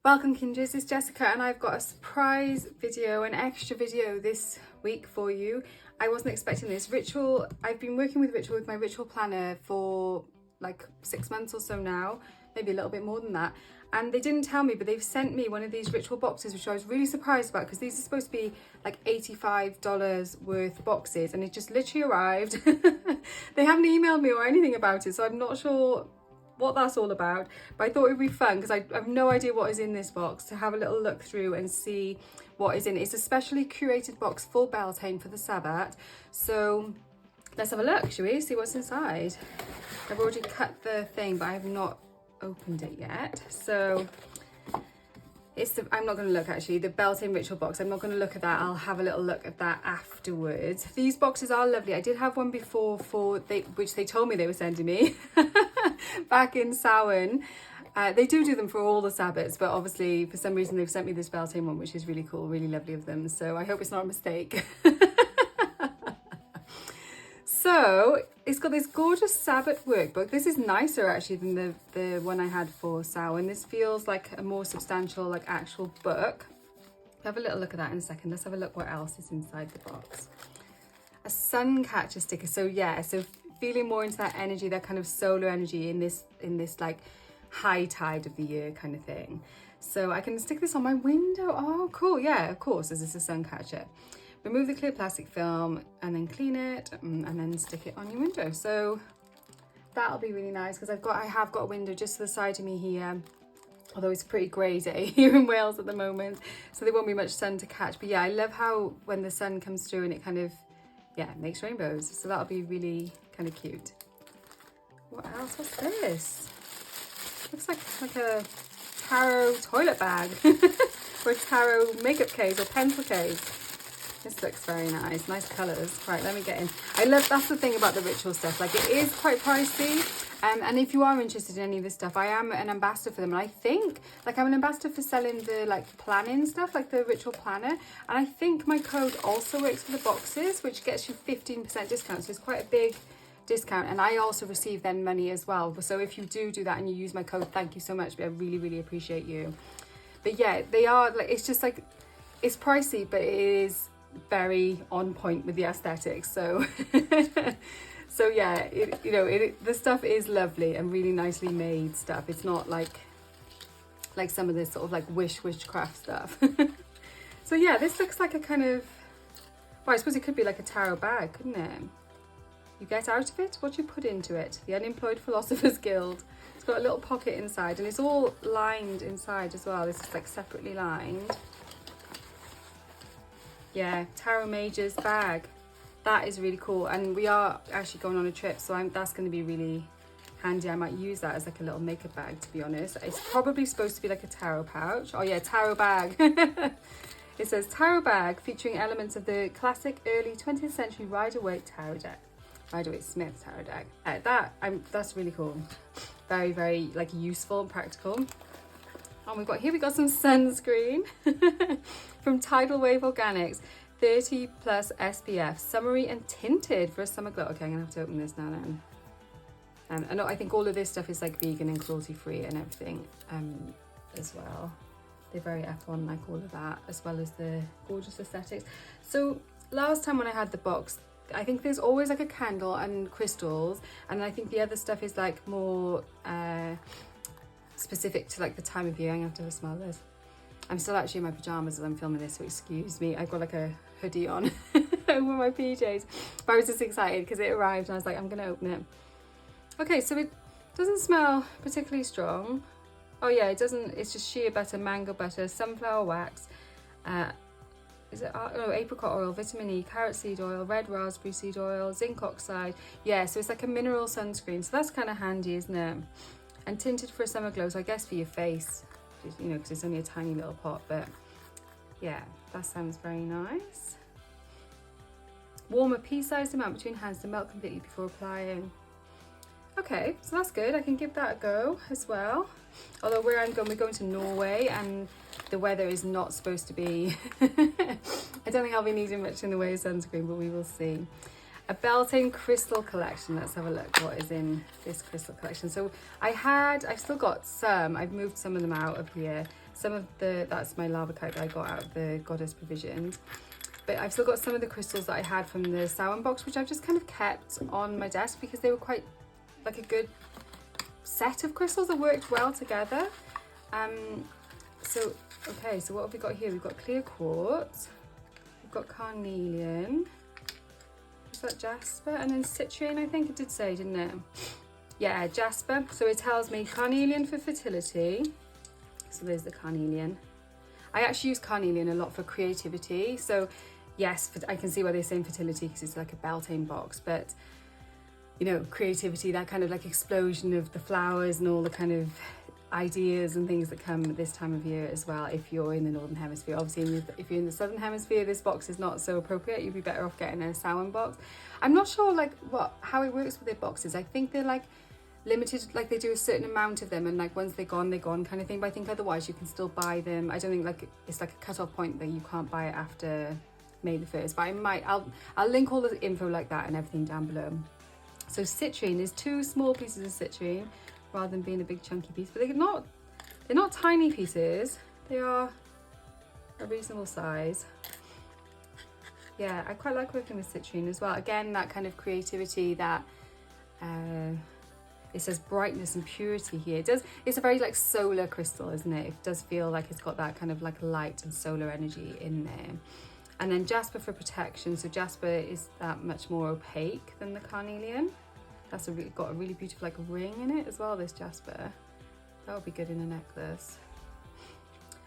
Welcome kindreds, it's Jessica and I've got a surprise video, an extra video this week for you. I wasn't expecting this. Writual, I've been working with Writual with my Writual planner for like 6 months or so now, maybe a little bit more than that. And they didn't tell me, but they've sent me one of these Writual boxes, which I was really surprised about because these are supposed to be like $85 worth boxes and it just literally arrived. They haven't emailed me or anything about it, so I'm not sure what that's all about, but I thought it would be fun because I have no idea what is in this box, to have a little look through and see what is in it. It's a specially curated box for Beltane for the Sabbath, so let's have a look, shall we? See what's inside. I've already cut the thing, but I have not opened it yet, so I'm not going to look actually, the Beltane Ritual box, I'm not going to look at that. I'll have a little look at that afterwards. These boxes are lovely. I did have one before which they told me they were sending me back in Samhain. They do them for all the Sabbaths, but obviously for some reason they've sent me this Beltane one, which is really cool, really lovely of them. So I hope it's not a mistake. So it's got this gorgeous Sabbath workbook. This is nicer actually than the one I had for Samhain. This feels like a more substantial, like actual book. We'll have a little look at that in a second. Let's have a look what else is inside the box. A sun catcher sticker. So yeah, so feeling more into that energy, that kind of solar energy in this like high tide of the year kind of thing. So I can stick this on my window. Oh, cool. Yeah, of course, this is a sun catcher. Remove the clear plastic film and then clean it and then stick it on your window. So that'll be really nice because I have got a window just to the side of me here, although it's a pretty grey day here in Wales at the moment, so there won't be much sun to catch. But yeah, I love how when the sun comes through and it kind of, yeah, makes rainbows. So that'll be really kind of cute. What else? What's this? Looks like a tarot toilet bag or a tarot makeup case or pencil case. This looks very nice, nice colours. Right, let me get in. That's the thing about the Writual stuff, like it is quite pricey. And if you are interested in any of this stuff, I am an ambassador for them. And I think, like I'm an ambassador for selling the like planning stuff, like the Writual planner. And I think my code also works for the boxes, which gets you 15% discount. So it's quite a big discount. And I also receive then money as well. So if you do that and you use my code, thank you so much. I really, really appreciate you. But yeah, they are like, it's just like, it's pricey, but it is very on point with the aesthetics. So so yeah, the stuff is lovely and really nicely made stuff. It's not like some of this sort of like witchcraft stuff. So yeah, this looks like a kind of, well, I suppose it could be like a tarot bag, couldn't it? You get out of it what you put into it. The Unemployed Philosophers Guild. It's got a little pocket inside and it's all lined inside as well. This is like separately lined. Yeah, Tarot Mage's bag. That is really cool. And we are actually going on a trip, so that's going to be really handy. I might use that as like a little makeup bag, to be honest. It's probably supposed to be like a tarot pouch. Oh yeah, tarot bag. It says tarot bag featuring elements of the classic early 20th century Rider-Waite tarot deck. Rider-Waite-Smith tarot deck. That's really cool. Very, very like useful and practical. And we got some sunscreen from Tidal Wave Organics, 30+ SPF, summery and tinted for a summer glow. Okay, I'm gonna have to open this now then. And I think all of this stuff is like vegan and cruelty free and everything as well. They're very F1 like all of that, as well as the gorgeous aesthetics. So last time when I had the box, I think there's always like a candle and crystals, and I think the other stuff is like more specific to like the time of year. I'm gonna have to have a smell of this. I'm still actually in my pajamas as I'm filming this, so excuse me. I've got like a hoodie on over my PJs, but I was just excited because it arrived and I was like, I'm gonna open it. Okay, so it doesn't smell particularly strong. Oh yeah, it doesn't. It's just shea butter, mango butter, sunflower wax, apricot oil, vitamin E, carrot seed oil, red raspberry seed oil, zinc oxide. Yeah, so it's like a mineral sunscreen, so that's kind of handy, isn't it? And tinted for a summer glow, so I guess for your face, you know, because it's only a tiny little pot, but yeah, that sounds very nice. Warm a pea-sized amount between hands to melt completely before applying. Okay, so that's good. I can give that a go as well. Although where I'm going, we're going to Norway and the weather is not supposed to be, I don't think I'll be needing much in the way of sunscreen, but we will see. A Beltane crystal collection. Let's have a look what is in this crystal collection. So I've still got some, I've moved some of them out of here. Some of that's my lava kite that I got out of the Goddess Provisions. But I've still got some of the crystals that I had from the Samhain box, which I've just kind of kept on my desk because they were quite like a good set of crystals that worked well together. So what have we got here? We've got clear quartz, we've got carnelian, is that jasper? And then citrine, I think it did say, didn't it? Yeah, jasper. So it tells me carnelian for fertility. So there's the carnelian. I actually use carnelian a lot for creativity. So yes, I can see why they're saying fertility because it's like a Beltane box, but you know, creativity, that kind of like explosion of the flowers and all the kind of ideas and things that come at this time of year as well, if you're in the Northern Hemisphere. Obviously, if you're in the Southern Hemisphere, this box is not so appropriate. You'd be better off getting a Samhain box. I'm not sure like how it works with their boxes. I think they're like limited, like they do a certain amount of them, and like once they're gone kind of thing. But I think otherwise you can still buy them. I don't think like it's like a cut-off point that you can't buy it after May the 1st, but I'll link all the info like that and everything down below. So citrine, there's 2 small pieces of citrine rather than being a big chunky piece, but they're not tiny pieces. They are a reasonable size. Yeah, I quite like working with citrine as well. Again, that kind of creativity, that it says brightness and purity here. It's a very like solar crystal, isn't it? It does feel like it's got that kind of like light and solar energy in there. And then jasper for protection. So jasper is that much more opaque than the carnelian. That's got a really beautiful like ring in it as well, this jasper. That would be good in a necklace.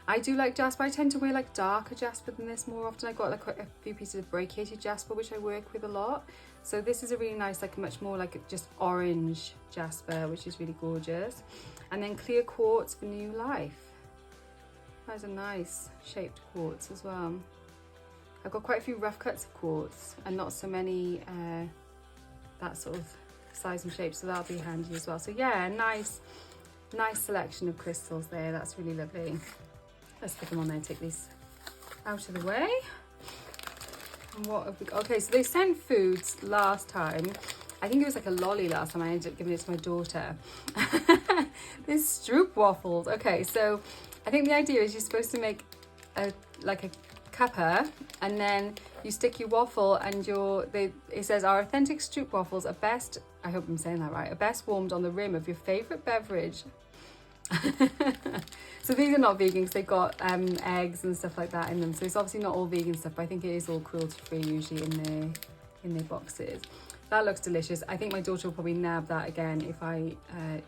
I do like jasper. I tend to wear like darker jasper than this more often. I got like a few pieces of brachiated jasper, which I work with a lot. So this is a really nice, like much more like just orange jasper, which is really gorgeous. And then clear quartz for new life. That's a nice shaped quartz as well. I've got quite a few rough cuts of quartz and not so many that sort of size and shape, so that'll be handy as well. So yeah, nice selection of crystals there. That's really lovely. Let's put them on there, take these out of the way. And what have we got? Okay, so they sent foods last time. I think it was like a lolly last time. I ended up giving it to my daughter. This stroop waffles. Okay, so I think the idea is you're supposed to make a cuppa, and then you stick your waffle, and it says our authentic stroop waffles are best, I hope I'm saying that right, are best warmed on the rim of your favourite beverage. So these are not vegan because they've got eggs and stuff like that in them, so it's obviously not all vegan stuff, but I think it is all cruelty free usually in their boxes. That looks delicious. I think my daughter will probably nab that again if I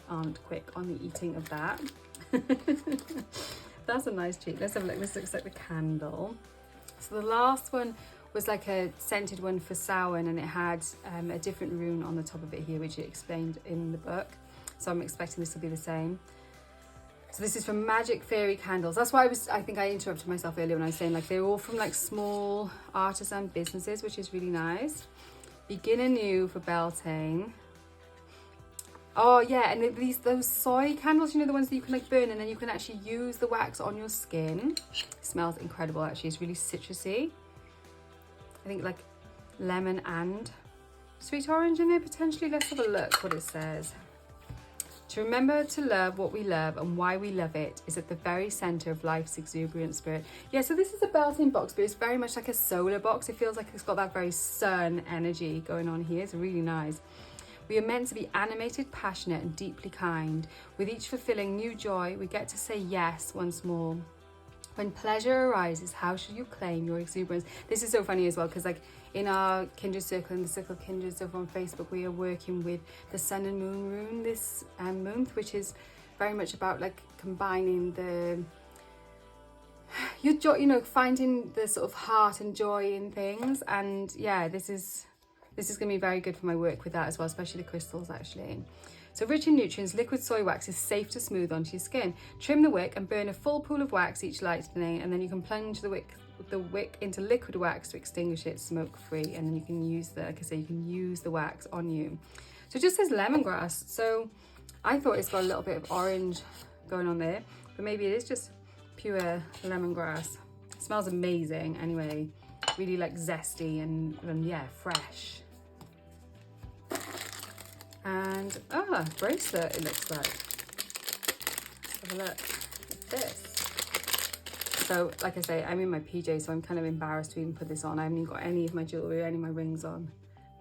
aren't quick on the eating of that. That's a nice treat. Let's have a look. This looks like the candle. So the last one was like a scented one for Samhain, and it had a different rune on the top of it here, which it explained in the book. So I'm expecting this will be the same. So this is from Magic Fairy Candles. That's why I think I interrupted myself earlier when I was saying like they're all from like small artisan businesses, which is really nice. Begin anew for Beltane. Oh yeah, and those soy candles, you know, the ones that you can like burn and then you can actually use the wax on your skin. It smells incredible actually. It's really citrusy. I think like lemon and sweet orange in there potentially. Let's have a look what it says. To remember to love what we love and why we love it is at the very center of life's exuberant spirit. Yeah, so this is a Beltane box, but it's very much like a solar box. It feels like it's got that very sun energy going on here. It's really nice. We are meant to be animated, passionate, and deeply kind. With each fulfilling new joy, we get to say yes once more. When pleasure arises, how should you claim your exuberance? This is so funny as well, because like in our kindred circle, in the circle of kindreds over on Facebook, we are working with the sun and moon rune this month, which is very much about like combining your joy, you know, finding the sort of heart and joy in things. And yeah, this is going to be very good for my work with that as well, especially the crystals actually. So rich in nutrients, liquid soy wax is safe to smooth onto your skin. Trim the wick and burn a full pool of wax each lightning, and then you can plunge the wick into liquid wax to extinguish it smoke free, and then you can use like I say, you can use the wax on you. So it just says lemongrass. So I thought it's got a little bit of orange going on there, but maybe it is just pure lemongrass. It smells amazing anyway. Really like zesty and yeah, fresh. And bracelet it looks like. Let's have a look at this. So like I say, I'm in my PJs, so I'm kind of embarrassed to even put this on. I haven't even got any of my jewellery, any of my rings on.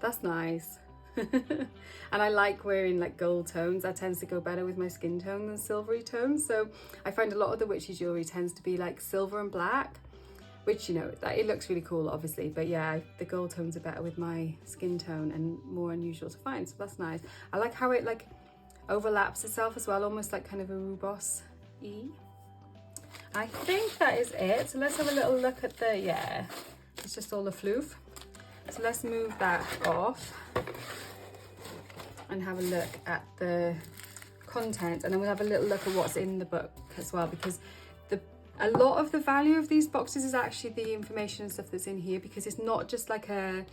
That's nice. And I like wearing like gold tones. That tends to go better with my skin tone than silvery tones. So I find a lot of the witchy jewellery tends to be like silver and black, which, you know, that it looks really cool obviously, but yeah, the gold tones are better with my skin tone and more unusual to find, so that's nice. I like how it like overlaps itself as well, almost like kind of a rubos-y. I think that is it. So let's have a little look at the, yeah, it's just all the floof. So let's move that off and have a look at the content, and then we'll have a little look at what's in the book as well, because a lot of the value of these boxes is actually the information and stuff that's in here, because it's not just like a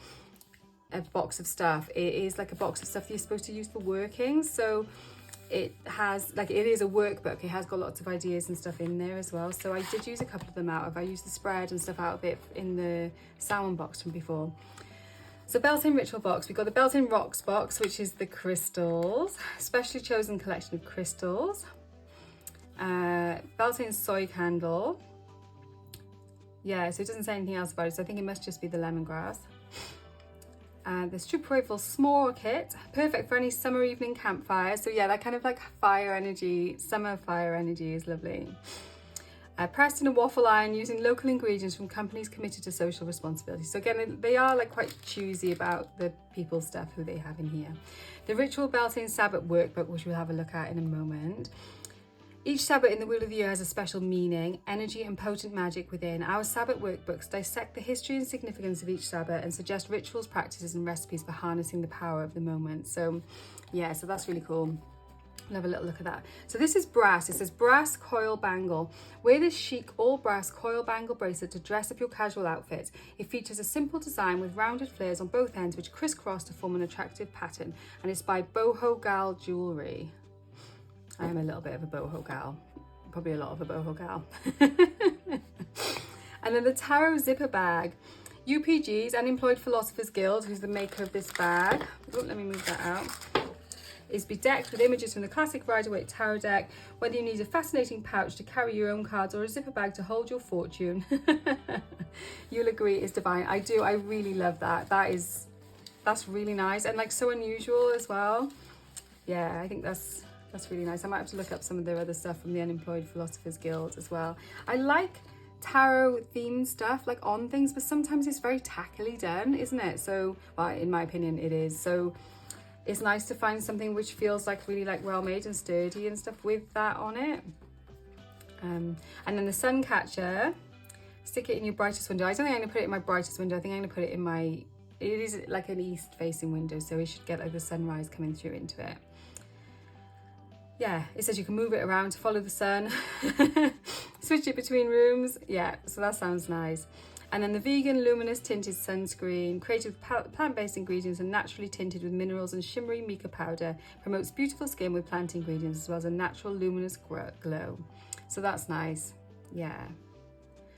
box of stuff, it is like a box of stuff that you're supposed to use for working. So it has, like, it is a workbook, it has got lots of ideas and stuff in there as well. So I did use a couple of them out of, I used the spread and stuff out of it in the Samhain box from before. So Beltane Ritual box, we've got the Beltane Rocks box, which is the crystals, specially chosen collection of crystals. Beltane soy candle. Yeah, so it doesn't say anything else about it, so I think it must just be the lemongrass. The Strupoival s'more kit, perfect for any summer evening campfire. So yeah, that kind of like fire energy, summer fire energy is lovely. Pressed in a waffle iron using local ingredients from companies committed to social responsibility. So again, they are like quite choosy about the people stuff who they have in here. The Ritual Beltane Sabbath workbook, which we'll have a look at in a moment. Each Sabbath in the Wheel of the Year has a special meaning, energy and potent magic within. Our Sabbath workbooks dissect the history and significance of each Sabbath and suggest rituals, practices and recipes for harnessing the power of the moment. So yeah, so that's really cool. We'll have a little look at that. So this is brass. It says brass coil bangle. Wear this chic all brass coil bangle bracelet to dress up your casual outfit. It features a simple design with rounded flares on both ends which crisscross to form an attractive pattern, and it's by Boho Gal Jewellery. I am a little bit of a boho gal, probably a lot of a boho gal. And then the Tarot Zipper Bag. UPG's, Unemployed Philosophers Guild, who's the maker of this bag, oh, let me move that out, is bedecked with images from the classic Rider-Waite Tarot deck. Whether you need a fascinating pouch to carry your own cards or a zipper bag to hold your fortune, you'll agree is divine. I do, I really love that. That's really nice and like so unusual as well. Yeah, I think that's really nice. I might have to look up some of their other stuff from the Unemployed Philosophers Guild as well. I like tarot themed stuff like on things, but sometimes it's very tackily done, isn't it? So, well, in my opinion it is. So it's nice to find something which feels like really like well made and sturdy and stuff with that on it. And then the sun catcher, stick it in your brightest window. I don't think I'm gonna put it in my brightest window. I think I'm gonna put it in my, it is like an east facing window, so it should get like the sunrise coming through into it. Yeah, it says you can move it around to follow the sun, switch it between rooms. Yeah, so that sounds nice. And then the vegan luminous tinted sunscreen, created with plant-based ingredients and naturally tinted with minerals and shimmery mica powder, promotes beautiful skin with plant ingredients as well as a natural luminous glow. So that's nice, yeah.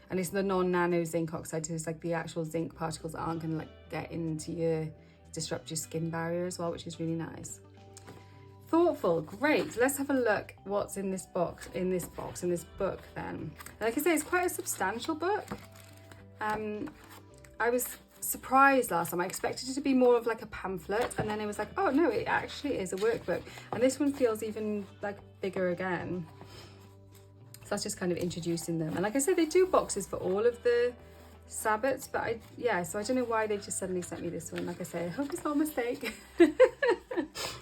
And it's the non-nano zinc oxide, so it's like the actual zinc particles that aren't gonna like get into your, disrupt your skin barrier as well, which is really nice. Thoughtful, great. Let's have a look what's in this book then. Like I say, it's quite a substantial book. I was surprised last time. I expected it to be more of like a pamphlet, and then it was like, oh no, it actually is a workbook. And this one feels even like bigger again. So that's just kind of introducing them. And like I said, they do boxes for all of the Sabbats, but so I don't know why they just suddenly sent me this one. Like I say, I hope it's not a mistake.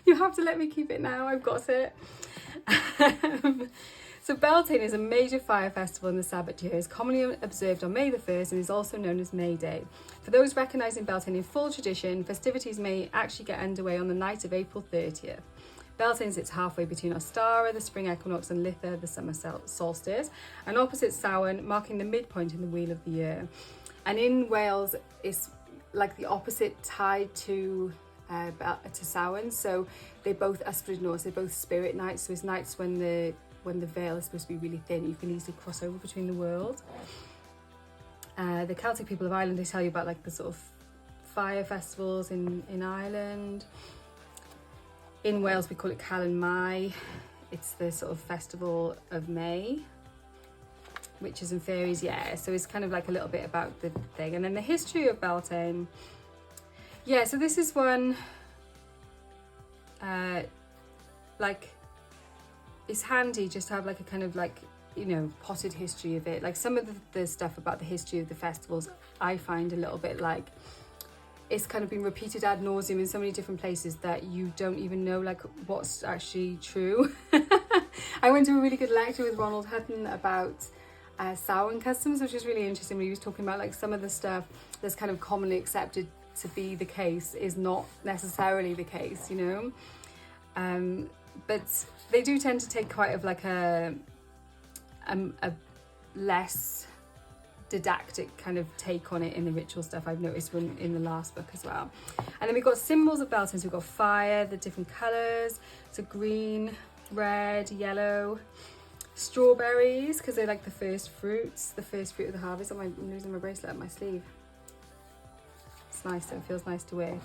You have to let me keep it now, I've got it. So Beltane is a major fire festival in the Sabbat year. It's commonly observed on May the 1st and is also known as May Day. For those recognising Beltane in full tradition, festivities may actually get underway on the night of April 30th. Beltane sits halfway between Ostara, the spring equinox, and Litha, the summer solstice, and opposite Samhain, marking the midpoint in the Wheel of the Year. And in Wales, it's like the opposite tide to Samhain, so they both Ysbryd Nos, they're both spirit nights, so it's nights when the veil is supposed to be really thin, you can easily cross over between the world. The Celtic people of Ireland, they tell you about like the sort of fire festivals in Ireland. In Wales we call it Calan Mai. It's the sort of festival of May. witches and fairies, yeah. So it's kind of like a little bit about the thing. And then the history of Beltane. Yeah, so this is one, like, it's handy just to have like a kind of like, you know, potted history of it. Like some of the stuff about the history of the festivals, I find a little bit like, it's kind of been repeated ad nauseum in so many different places that you don't even know like what's actually true. I went to a really good lecture with Ronald Hutton about Samhain customs, which was really interesting. He was talking about like some of the stuff that's kind of commonly accepted to be the case is not necessarily the case, you know. But they do tend to take quite of like a less didactic kind of take on it in the ritual stuff. I've noticed when in the last book as well. And then we've got symbols of Beltane. So we've got fire, the different colours, so green, red, yellow, strawberries because they're like the first fruits, the first fruit of the harvest. I'm losing my bracelet up my sleeve. It's nice, it feels nice to wear.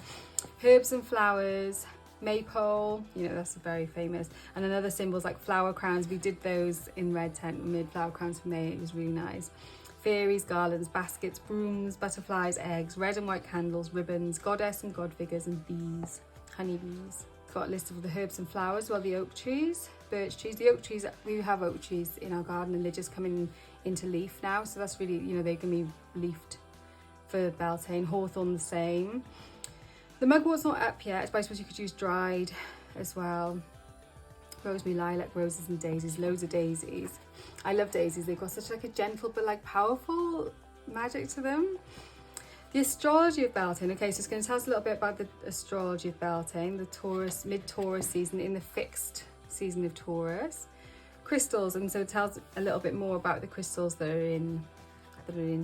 Herbs and flowers, maypole, you know, that's very famous. And then other symbols like flower crowns. We did those in Red Tent. We made flower crowns for May. It was really nice. Fairies, garlands, baskets, brooms, butterflies, eggs, red and white candles, ribbons, goddess and god figures, and bees, honeybees. Got a list of the herbs and flowers. Well, the oak trees, birch trees. The oak trees, we have oak trees in our garden and they're just coming into leaf now. So that's really, you know, they're going to be leafed for Beltane. Hawthorn the same. The mugwort's not up yet, but I suppose you could use dried as well. Rosemary, lilac, roses and daisies, loads of daisies. I love daisies, they've got such like a gentle but like powerful magic to them. The astrology of Beltane, okay, so it's going to tell us a little bit about the astrology of Beltane, the Taurus, mid-Taurus season in the fixed season of Taurus. Crystals, and so it tells a little bit more about the crystals that are in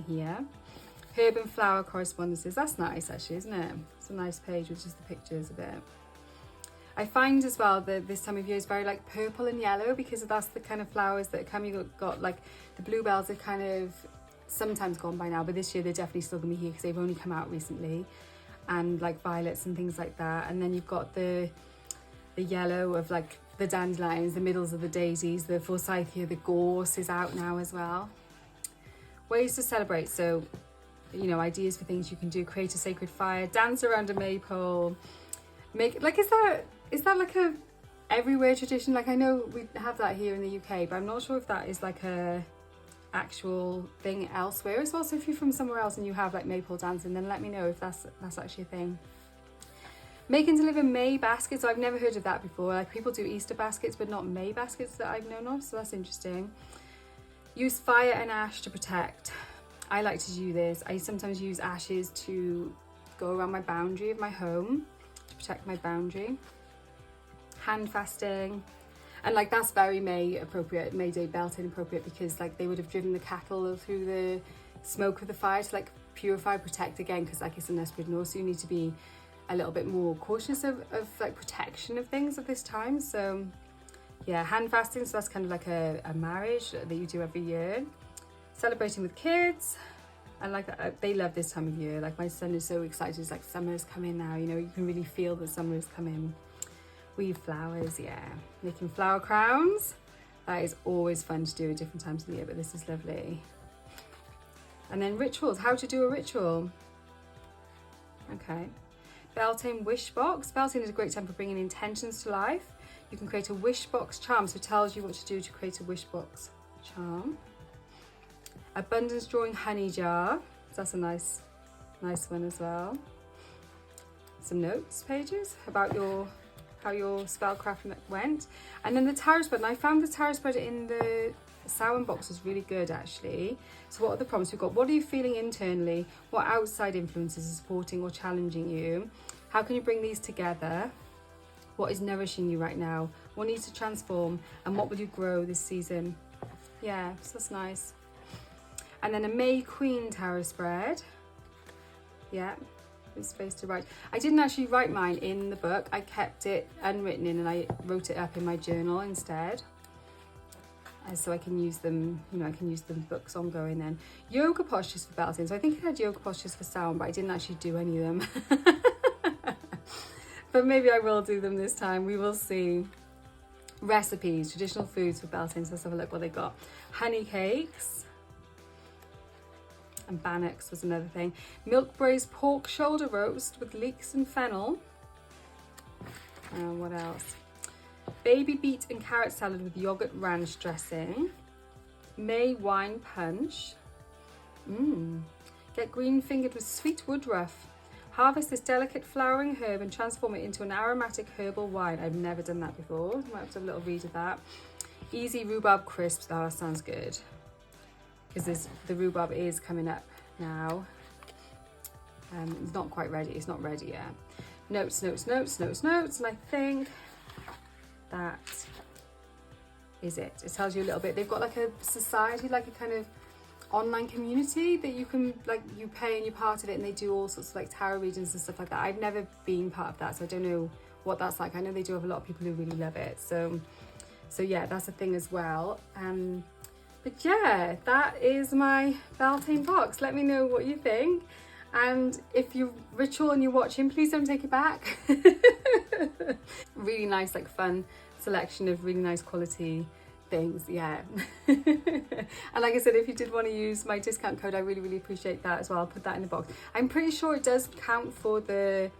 here. Herb and flower correspondences, that's nice actually, isn't it? It's a nice page with just the pictures of it. I find as well that this time of year is very like purple and yellow because that's the kind of flowers that come. You've got like the bluebells are kind of sometimes gone by now, but this year they're definitely still gonna be here because they've only come out recently, and like violets and things like that. And then you've got the yellow of like the dandelions, the middles of the daisies, the forsythia, the gorse is out now as well. Ways to celebrate, so you know, ideas for things you can do. Create a sacred fire, dance around a maypole, make like is that like a everywhere tradition? Like I know we have that here in the UK, but I'm not sure if that is like a actual thing elsewhere as well. So if you're from somewhere else and you have like maypole dancing, then let me know if that's actually a thing. Make and deliver May baskets. I've never heard of that before. Like people do Easter baskets, but not May baskets that I've known of. So that's interesting. Use fire and ash to protect. I like to do this. I sometimes use ashes to go around my boundary of my home to protect my boundary. Hand fasting, and like that's very May appropriate, May Day Beltane appropriate, because like they would have driven the cattle through the smoke of the fire to like purify, protect again, because like it's an Ysbryd North, so you need to be a little bit more cautious of like protection of things at this time. So yeah, hand fasting, so that's kind of like a marriage that you do every year. Celebrating with kids, and like they love this time of year. Like my son is so excited, it's like summer's coming now, you know, you can really feel that summer's coming. Weave flowers, yeah. Making flower crowns. That is always fun to do at different times of the year, but this is lovely. And then rituals, how to do a ritual. Okay. Beltane wish box. Beltane is a great time for bringing intentions to life. You can create a wish box charm, so it tells you what to do to create a wish box charm. Abundance drawing honey jar. So that's a nice one as well. Some notes pages about how your spellcraft went. And then the tarot spread, and I found the tarot spread in the Samhain box was really good actually. So what are the prompts? We've got, what are you feeling internally? What outside influences are supporting or challenging you? How can you bring these together? What is nourishing you right now? What needs to transform? And what will you grow this season? Yeah, so that's nice. And then a May Queen tarot spread. Yeah. Space to write. I didn't actually write mine in the book. I kept it unwritten in and I wrote it up in my journal instead. So I can use them, you know, I can use the books ongoing then. Yoga postures for Beltane. So I think I had yoga postures for Samhain, but I didn't actually do any of them. But maybe I will do them this time. We will see. Recipes, traditional foods for Beltane. So let's have a look what they got. Honey cakes. And bannocks was another thing. Milk braised pork shoulder roast with leeks and fennel. What else? Baby beet and carrot salad with yogurt ranch dressing. May wine punch. Get green fingered with sweet woodruff. Harvest this delicate flowering herb and transform it into an aromatic herbal wine. I've never done that before. Might have to have a little read of that. Easy rhubarb crisps. Oh, that sounds good. Because the rhubarb is coming up now. It's not quite ready. It's not ready yet. Notes, notes, notes, notes, notes. And I think that is it. It tells you a little bit. They've got like a society, like a kind of online community that you can, like, you pay and you're part of it, and they do all sorts of like tarot readings and stuff like that. I've never been part of that, so I don't know what that's like. I know they do have a lot of people who really love it, so yeah, that's a thing as well. But yeah, that is my Beltane box. Let me know what you think, and if you're Ritual and you're watching, please don't take it back. Really nice, like fun selection of really nice quality things, yeah. And like I said, if you did want to use my discount code, I really appreciate that as well. I'll put that in the box. I'm pretty sure it does count for the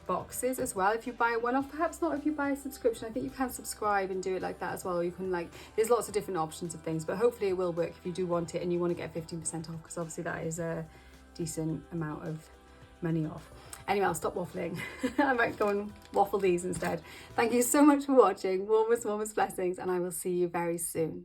boxes as well if you buy a one-off. Perhaps not if you buy a subscription. I think you can subscribe and do it like that as well, or you can, like, there's lots of different options of things, but hopefully it will work if you do want it and you want to get 15% off, because obviously that is a decent amount of money off. Anyway, I'll stop waffling. I might go and waffle these instead. Thank you so much for watching. Warmest blessings, and I will see you very soon.